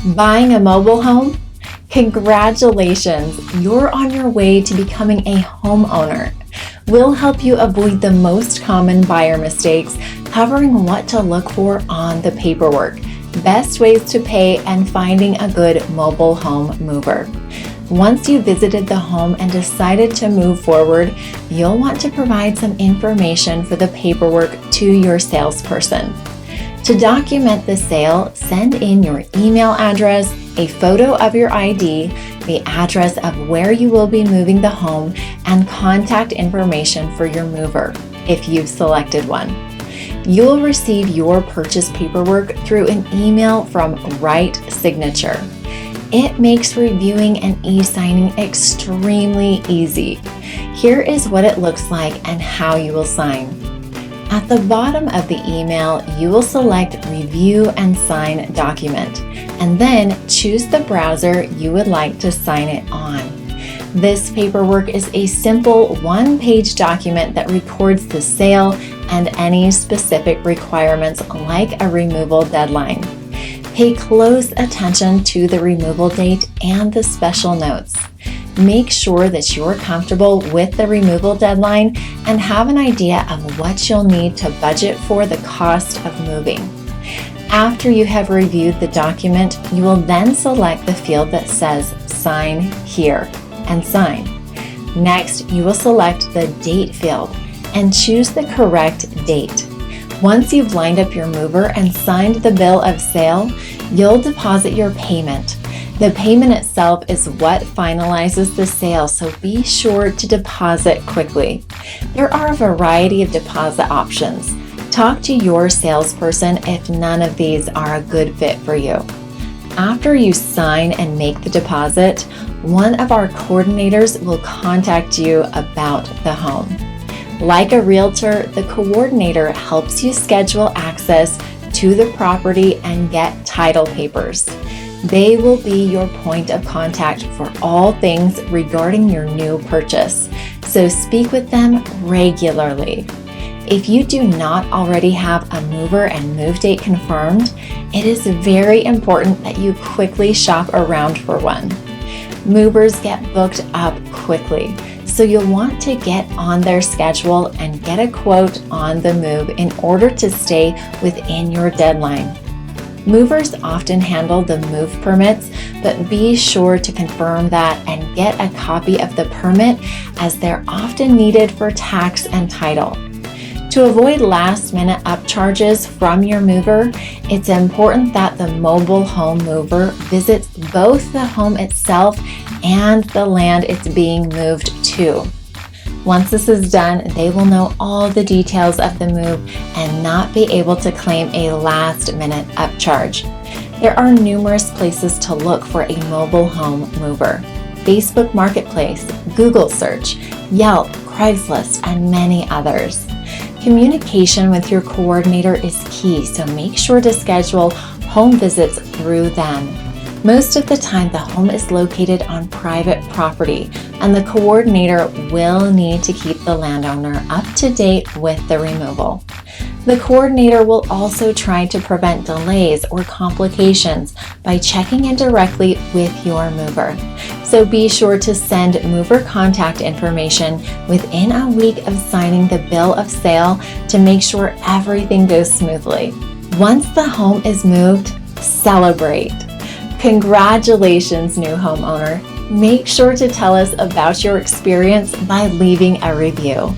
Buying a mobile home? Congratulations! You're on your way to becoming a homeowner. We'll help you avoid the most common buyer mistakes, covering what to look for on the paperwork, best ways to pay, and finding a good mobile home mover. Once you've visited the home and decided to move forward, you'll want to provide some information for the paperwork to your salesperson. To document the sale, send in your email address, a photo of your ID, the address of where you will be moving the home, and contact information for your mover, if you've selected one. You'll receive your purchase paperwork through an email from Right Signature. It makes reviewing and e-signing extremely easy. Here is what it looks like and how you will sign. At the bottom of the email, you will select Review and Sign Document, and then choose the browser you would like to sign it on. This paperwork is a simple one-page document that records the sale and any specific requirements like a removal deadline. Pay close attention to the removal date and the special notes. Make sure that you're comfortable with the removal deadline and have an idea of what you'll need to budget for the cost of moving. After you have reviewed the document, you will then select the field that says Sign Here and sign. Next, you will select the Date field and choose the correct date. Once you've lined up your mover and signed the bill of sale, you'll deposit your payment. The payment itself is what finalizes the sale, so be sure to deposit quickly. There are a variety of deposit options. Talk to your salesperson if none of these are a good fit for you. After you sign and make the deposit, one of our coordinators will contact you about the home. Like a realtor, the coordinator helps you schedule access to the property and get title papers. They will be your point of contact for all things regarding your new purchase, so speak with them regularly. If you do not already have a mover and move date confirmed, it is very important that you quickly shop around for one. Movers get booked up quickly, so you'll want to get on their schedule and get a quote on the move in order to stay within your deadline. Movers often handle the move permits, but be sure to confirm that and get a copy of the permit as they're often needed for tax and title. To avoid last-minute upcharges from your mover, it's important that the mobile home mover visits both the home itself and the land it's being moved to. Once this is done, they will know all the details of the move and not be able to claim a last-minute upcharge. There are numerous places to look for a mobile home mover: Facebook Marketplace, Google Search, Yelp, Craigslist, and many others. Communication with your coordinator is key, so make sure to schedule home visits through them. Most of the time, the home is located on private property, and the coordinator will need to keep the landowner up to date with the removal. The coordinator will also try to prevent delays or complications by checking in directly with your mover. So be sure to send mover contact information within a week of signing the bill of sale to make sure everything goes smoothly. Once the home is moved, celebrate. Congratulations, new homeowner. Make sure to tell us about your experience by leaving a review.